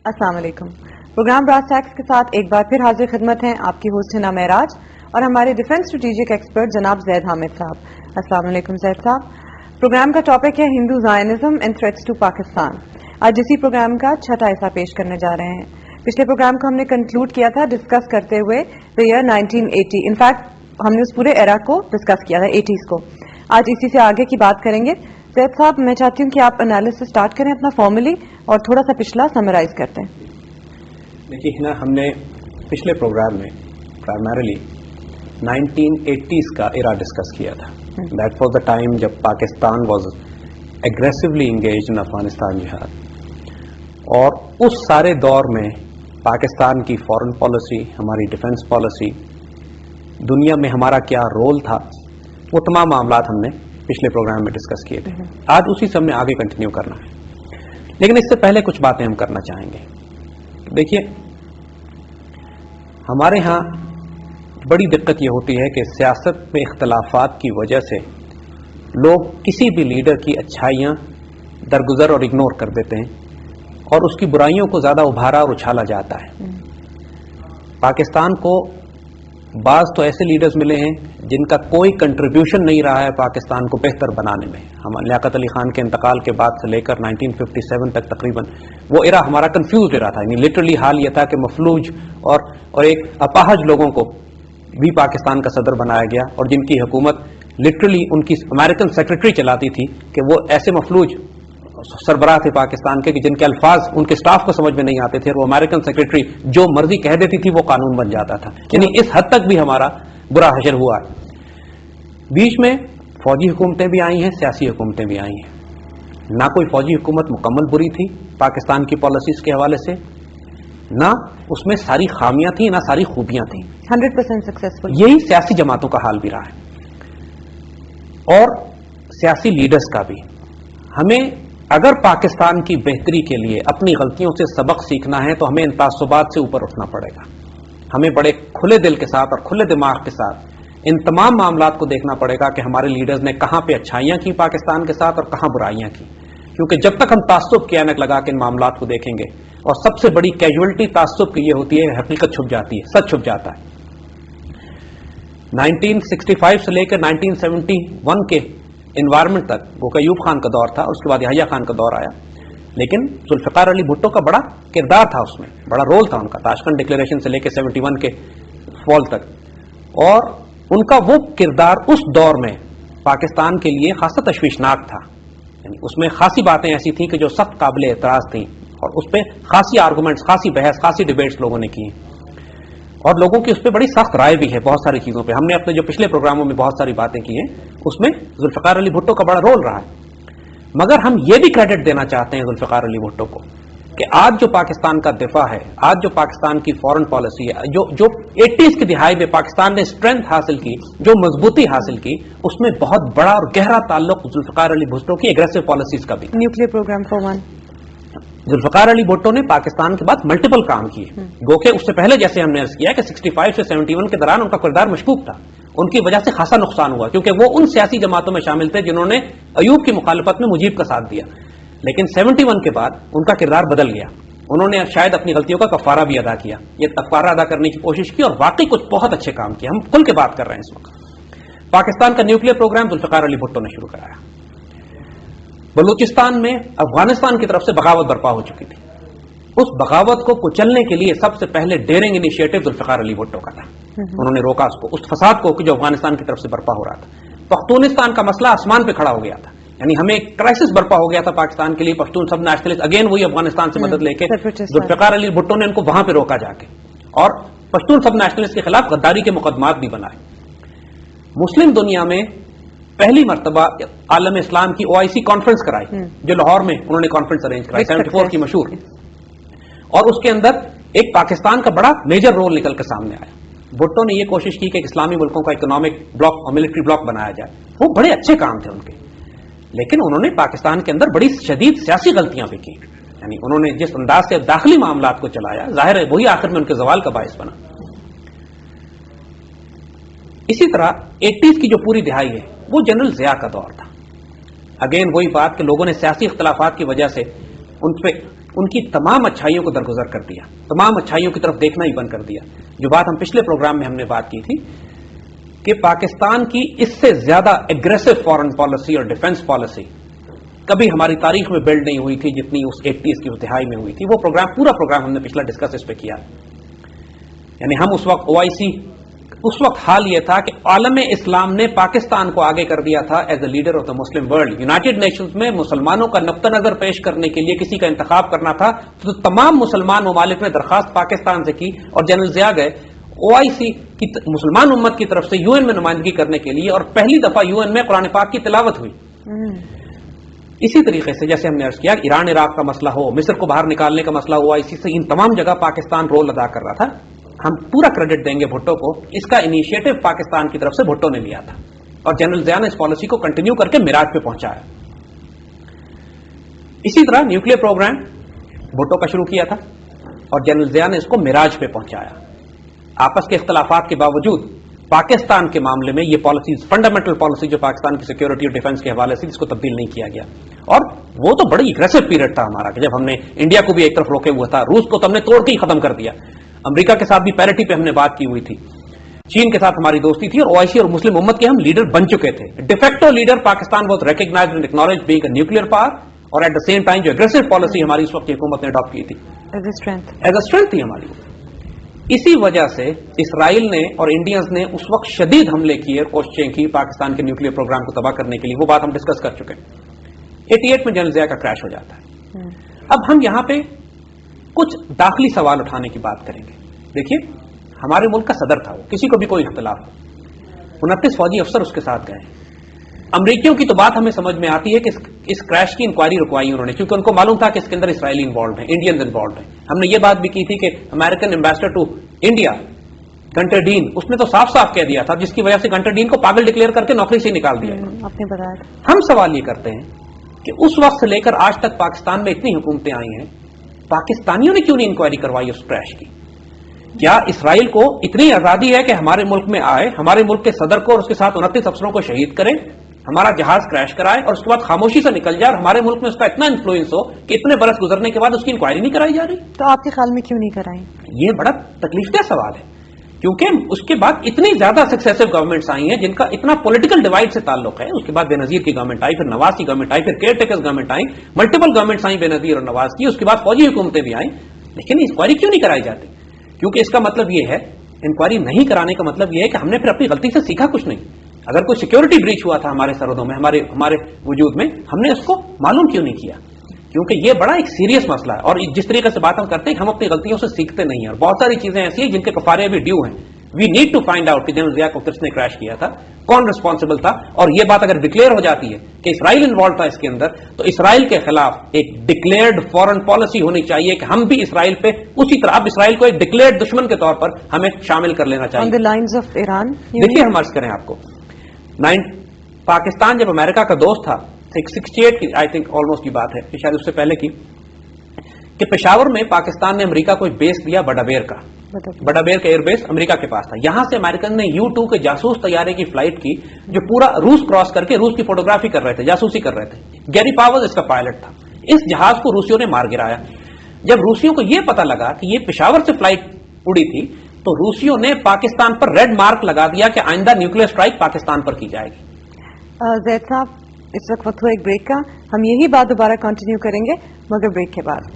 अस्सलाम वालेकुम। Programme brass tax के साथ एक बार फिर हाजिर खिदमत हैं। आपकी होस्ट है नाम महराज और हमारे डिफेंस स्ट्रेटेजिक एक्सपर्ट जनाब जैद हामिद साहब। अस्सलाम वालेकुम जैद साहब। प्रोग्राम का टॉपिक है Hindu Zionism and threats to Pakistan. आज इसी प्रोग्राम का छठा हिस्सा पेश करने जा रहे हैं। पिछले प्रोग्राम को हमने कंक्लूड किया था डिस्कस करते हुए द ईयर 1980। इनफैक्ट हमने उस पूरे एरा को डिस्कस किया था, 80s को। आज इसी से आगे की बात करेंगे। जैद साहब, मैं चाहती हूँ कि आप एनालिसिस स्टार्ट करें अपना फॉर्मली और थोड़ा सा पिछला समराइज करते हैं। देखिए ना, हमने पिछले प्रोग्राम में प्राइमरीली 1980s का एरा डिस्कस किया था। दैट वाज द टाइम जब पाकिस्तान वाज एग्रेसिवली इंगेज्ड इन अफगानिस्तान जिहाद। और उस सारे दौर में पाकिस्तान की फॉरेन पॉलिसी, हमारी डिफेंस पॉलिसी, दुनिया में हमारा क्या रोल था, वो तमाम मामलात हमने पिछले प्रोग्राम में डिस्कस किए थे। आज उसी से हमें आगे कंटिन्यू करना है, लेकिन इससे पहले कुछ बातें हम करना चाहेंगे। देखिए, हमारे यहाँ बड़ी दिक्कत ये होती है कि सियासत में इख्तलाफात की वजह से लोग किसी भी लीडर की अच्छाइयाँ दरगुजर और इग्नोर कर देते हैं और उसकी बुराइयों को ज़्यादा उभारा और उछाला जाता है। पाकिस्तान को बाज़ तो ऐसे लीडर्स मिले हैं जिनका कोई कंट्रीब्यूशन नहीं रहा है पाकिस्तान को बेहतर बनाने में। हम लियाकत अली खान के इंतकाल के बाद से लेकर 1957 तक तकरीबन वो एरा हमारा कंफ्यूज एरा था। यानी लिटरली हाल ये था कि मफलूज और एक अपाहज लोगों को भी पाकिस्तान का सदर बनाया गया, और जिनकी हुकूमत लिटरली उनकी अमेरिकन सेक्रेटरी चलाती थी कि वो ऐसे मफलूज सरबराह थे पाकिस्तान के कि जिनके अल्फाज उनके स्टाफ को समझ में नहीं आते थे, और वो अमेरिकन सेक्रेटरी जो मर्जी कह देती थी वो कानून बन जाता था। यानी इस हद तक भी हमारा बुरा हशर हुआ। बीच में फौजी हुकूमतें भी आई हैं, सियासी हुकूमतें भी आई हैं। ना कोई फौजी हुकूमत मुकम्मल बुरी थी पाकिस्तान की पॉलिसीज के हवाले से, ना उसमें सारी खामियां थी, ना सारी खूबियां थी। 100% सक्सेसफुल। यही सियासी जमातों का हाल भी रहा है और सियासी लीडर्स का भी। हमें अगर पाकिस्तान की बेहतरी के लिए अपनी गलतियों से सबक सीखना है तो हमें इन तासुबात से ऊपर उठना पड़ेगा। हमें बड़े खुले दिल के साथ और खुले दिमाग के साथ इन तमाम मामलात को देखना पड़ेगा कि हमारे लीडर्स ने कहां पे अच्छाइयां की पाकिस्तान के साथ और कहां बुराइयां की। क्योंकि जब तक हम तासुब की ऐनक लगा के इन मामलात को देखेंगे, और सबसे बड़ी कैजुअलिटी तासुब की ये होती है, हकीकत छुप जाती है, सच छुप जाता है। 1965 से लेकर 1971 के इन्वायरमेंट तक वो अयूब खान का दौर था, उसके बाद यहया खान का दौर आया, लेकिन जुल्फ़िकार अली भुट्टो का बड़ा किरदार था, उसमें बड़ा रोल था उनका, ताशकंद डिक्लेरेशन से लेकर 71 के फॉल तक। और उनका वो किरदार उस दौर में पाकिस्तान के लिए खासा तशवीशनाक था। यानी उसमें खासी बातें ऐसी थी कि जो सख्त काबिल एतराज़ थी, और उस पर खासी आर्गूमेंट्स, खासी बहस, खासी डिबेट्स लोगों ने की, और लोगों की उस पर बड़ी सख्त राय भी है बहुत सारी चीज़ों पे। हमने अपने जो पिछले प्रोग्रामों में बहुत सारी बातें की हैं, उसमें जुल्फ़िकार अली भुट्टो का बड़ा रोल रहा है। मगर हम ये भी क्रेडिट देना चाहते हैं जुल्फ़िकार अली भुट्टो को कि आज जो पाकिस्तान का दिफा है, आज जो पाकिस्तान की फॉरेन पॉलिसी है, जो 80s की दिहाई में पाकिस्तान ने स्ट्रेंथ हासिल की, जो मजबूती हासिल की, उसमें बहुत बड़ा और गहरा ताल्लुक जुल्फ़िकार अली भुट्टो की एग्रेसिव पॉलिसीज का भी। Nuclear programme for one. Zulfikar Ali Bhutto ने पाकिस्तान के बाद मल्टीपल काम किए, गो के उससे पहले जैसे हमने अर्ज किया कि 65 से 71 के दौरान उनका किरदार मशकूक था। उनकी वजह से खासा नुकसान हुआ, क्योंकि वो उन सियासी जमातों में शामिल थे जिन्होंने अयूब की मुखालफत में मुजीब का साथ दिया। लेकिन 71 के बाद उनका किरदार बदल गया। उन्होंने शायद अपनी गलतियों का कफारा भी अदा किया, ये कफारा अदा करने की कोशिश की, और वाकई कुछ बहुत अच्छे काम किए। हम खुल के बात कर रहे हैं इस वक्त। पाकिस्तान का न्यूक्लियर प्रोग्राम जुल्फ़िकार अली भुट्टो ने शुरू कराया। बलूचिस्तान में अफगानिस्तान की तरफ से बगावत बर्पा हो चुकी थी। उस बगावत को कुचलने के लिए सबसे पहले डेयरिंग इनिशिएटिव जुल्फ़िकार अली भुट्टो का था। उन्होंने रोका उसको, उस फसाद को जो अफगानिस्तान की तरफ से बर्पा हो रहा था। पख्तूनिस्तान का मसला आसमान पे खड़ा हो गया था, यानी हमें एक क्राइसिस बर्पा हो गया था पाकिस्तान के लिए। पश्तून सब नेशनलिस्ट अगेन वही अफगानिस्तान से मदद लेके जुल्फ़िकार अली भुट्टो ने उनको वहां पे रोका जाके, और पश्तून सब नेशनलिस्ट के खिलाफ गद्दारी के मुकदमात भी बनाए। मुस्लिम दुनिया में पहली मरतबा आलम इस्लाम की OIC कॉन्फ्रेंस कराई, जो लाहौर में उन्होंने कॉन्फ्रेंस अरेंज कराई, 74 की मशहूर, और उसके अंदर एक पाकिस्तान का बड़ा मेजर रोल निकल कर सामने आया। भुट्टो ने यह कोशिश की कि इस्लामी मुल्कों का इकोनॉमिक ब्लॉक और मिलिट्री ब्लॉक बनाया जाए। वो बड़े अच्छे काम थे उनके, लेकिन उन्होंने पाकिस्तान के अंदर बड़ी शदीद सियासी गलतियां भी की। यानी उन्होंने जिस अंदाज से दाखिली मामलात को चलाया, जाहिर है वही आखिर में उनके जवाल का बायस बना। इसी तरह 80s की जो पूरी दिहाई है वो जनरल ज़िया का दौर था। अगेन वही बात कि लोगों ने सियासी इख्तलाफात की वजह से उन पे ان کی تمام اچھائیوں کو درگزر کر دیا، تمام اچھائیوں کی طرف دیکھنا ہی بند کر دیا. جو بات ہم پچھلے پروگرام میں ہم نے بات کی تھی کہ پاکستان کی اس سے زیادہ اگریسو فارن پالیسی اور ڈیفنس پالیسی کبھی ہماری تاریخ میں بلڈ نہیں ہوئی تھی جتنی اس 80s کی دہائی میں ہوئی تھی. وہ پروگرام پورا پروگرام ہم نے پچھلا ڈسکس اس پہ کیا. یعنی ہم اس وقت OIC، اس وقت حال یہ تھا کہ عالم اسلام نے پاکستان کو آگے کر دیا تھا as a leader of the Muslim world. United nations میں مسلمانوں کا نقطہ نظر پیش کرنے کے لیے کسی کا انتخاب کرنا تھا تو تمام مسلمان ممالک نے درخواست پاکستان سے کی اور جنرل ضیاء گئے OIC کی مسلمان امت کی طرف سے UN میں نمائندگی کرنے کے لیے، اور پہلی دفعہ UN میں قرآن پاک کی تلاوت ہوئی. اسی طریقے سے جیسے ہم نے عرض کیا ایران عراق کا مسئلہ ہو، مصر کو باہر نکالنے کا مسئلہ OIC سے، ان تمام جگہ پاکستان رول ادا کر رہا تھا. ہم پورا کریڈٹ دیں گے بھٹو کو، اس کا انیشیٹو پاکستان کی طرف سے بھٹو نے لیا تھا اور جنرل ضیاء نے اس پالیسی کو کنٹینیو کر کے میراج پہ پہنچایا. اسی طرح نیوکلیر پروگرام بھٹو کا شروع کیا تھا اور جنرل ضیاء نے اس کو میراج پہ پہنچایا. آپس کے اختلافات کے باوجود پاکستان کے معاملے میں یہ پالیسیز، فنڈامنٹل پالیسی جو پاکستان کی سیکورٹی اور ڈیفنس کے حوالے سے، اس کو تبدیل نہیں کیا گیا. اور وہ تو بڑی اگریسو پیریڈ تھا ہمارا کہ جب ہم نے انڈیا کو بھی ایک طرف روکے ہوا تھا، روس کو تو ہم نے توڑ کے ہی ختم کر دیا، امریکہ کے ساتھ بھی پیرٹی پہ ہم نے بات کی ہوئی تھی، چین کے ساتھ ہماری دوستی تھی، اور OIC اور مسلم امت کے ہم لیڈر بن چکے تھے. De facto leader Pakistan was recognised and acknowledged being a nuclear power, اور ایٹ دا سیم ٹائم جو اگریسو پالیسی ہماری اس وقت کی حکومت نے اڈاپٹ کی تھی ایز اے اسٹرینتھ تھی ہماری. اسی وجہ سے اسرائیل نے اور انڈینز نے اس وقت شدید حملے کیے اور کوششیں کی پاکستان کے نیوکلیئر پروگرام کو تباہ کرنے کے لیے. وہ بات ہم ڈسکس کر چکے ہیں. 88 میں جنرل ضیاء کا کریش ہو جاتا ہے. اب ہم یہاں پہ کچھ داخلی سوال اٹھانے کی بات کریں گے. دیکھیے ہمارے ملک کا صدر تھا، وہ کسی کو بھی کوئی اختلاف ہو، 29 فوجی افسر اس کے ساتھ گئے. امریکیوں کی تو بات ہمیں سمجھ میں آتی ہے کہ اس کریش کی انکوائری رکوائی انہوں نے، کیونکہ ان کو معلوم تھا کہ اس کے اندر اسرائیلی انوالوڈ ہیں، انڈینز انوالوڈ ہیں. ہم نے یہ بات بھی کی تھی کہ American ambassador to India Gunter Dean, اس نے تو صاف صاف کہہ دیا تھا، جس کی وجہ سے گنٹر ڈین کو پاگل ڈکلیئر کر کے نوکری سے نکال دیا. ہم سوال یہ کرتے ہیں کہ اس وقت سے لے کر آج تک پاکستان میں اتنی حکومتیں آئی ہیں، پاکستانیوں نے کیوں نہیں انکوائری کروائی اس کریش کی؟ کیا اسرائیل کو اتنی آزادی ہے کہ ہمارے ملک میں آئے، ہمارے ملک کے صدر کو اور اس کے ساتھ 29 افسروں کو شہید کرے، ہمارا جہاز کریش کرائے اور اس کے بعد خاموشی سے نکل جائے، اور ہمارے ملک میں اس کا اتنا انفلوئنس ہو کہ اتنے برس گزرنے کے بعد اس کی انکوائری نہیں کرائی جا رہی؟ تو آپ کے خیال میں کیوں نہیں کرائیں؟ یہ بڑا تکلیف دہ سوال ہے، کیونکہ اس کے بعد اتنی زیادہ سکسیسو گورنمنٹس آئی ہیں جن کا اتنا پولیٹیکل ڈیوائڈ سے تعلق ہے. اس کے بعد بے نظیر کی گورنمنٹ آئی، پھر نواز کی گورنمنٹ آئی، پھر کیئر ٹیکرز گورنمنٹ آئی، ملٹیپل گورنمنٹس آئیں بے نظیر اور نواز کی، اس کے بعد فوجی حکومتیں بھی آئیں، لیکن انکوائری کیوں نہیں کرائی جاتی؟ کیونکہ اس کا مطلب یہ ہے، انکوائری نہیں کرانے کا مطلب یہ ہے کہ ہم نے پھر اپنی غلطی سے سیکھا کچھ نہیں. اگر کوئی سیکیورٹی بریچ ہوا تھا ہمارے سرحدوں میں، ہمارے وجود میں، ہم نے اس کو معلوم کیوں نہیں کیا؟ کیونکہ یہ بڑا ایک سیریس مسئلہ ہے، اور جس طریقے سے بات ہم کرتے ہیں ہم اپنی غلطیوں سے سیکھتے نہیں ہیں، اور بہت ساری چیزیں ایسی ہیں جن کے کفارے ابھی ڈیو ہیں. We need to find out کہ جنرل ضیاء کو کس نے کریش کیا تھا، کون رسپانسبل تھا، اور یہ بات اگر ڈکلیئر ہو جاتی ہے کہ اسرائیل انوالو تھا اس کے اندر، تو اسرائیل کے خلاف ایک ڈکلیئرڈ فورن پالیسی ہونی چاہیے کہ ہم بھی اسرائیل پہ اسی طرح، اب اسرائیل کو ایک ڈکلیئرڈ دشمن کے طور پر ہمیں شامل کر لینا چاہیے. On the lines of Iran, دیکھیے ہم عرض کریں آپ کو، پاکستان جب امریکہ کا دوست تھا، 68 کی آئی تھنک آلموسٹ کی بات ہے، شاید اس سے پہلے کی، کہ پشاور میں پاکستان نے امریکہ کو ایک بیس دیا بڑابیر کا. بڑابیر کا ایئر بیس امریکہ کے پاس تھا. یہاں سے امریکن نے U-2 کے جاسوس طیارے کی فلائٹ کی جو پورا روس کراس کر کے روس کی فوٹوگرافی کر رہے تھے، جاسوسی کر رہے تھے. گیری پاورز اس کا پائلٹ تھا. اس جہاز کو روسیوں نے مار گرایا. جب روسیوں کو یہ پتا لگا کہ یہ پشاور سے فلائٹ اڑی تھی، تو روسیوں نے پاکستان پر ریڈ مارک لگا دیا کہ آئندہ نیوکلیئر اسٹرائک پاکستان پر کی جائے گی. زید صاحب اس وقت ہوا ایک بریک کا، ہم یہی بات دوبارہ کنٹینیو کریں گے مگر بریک کے بعد.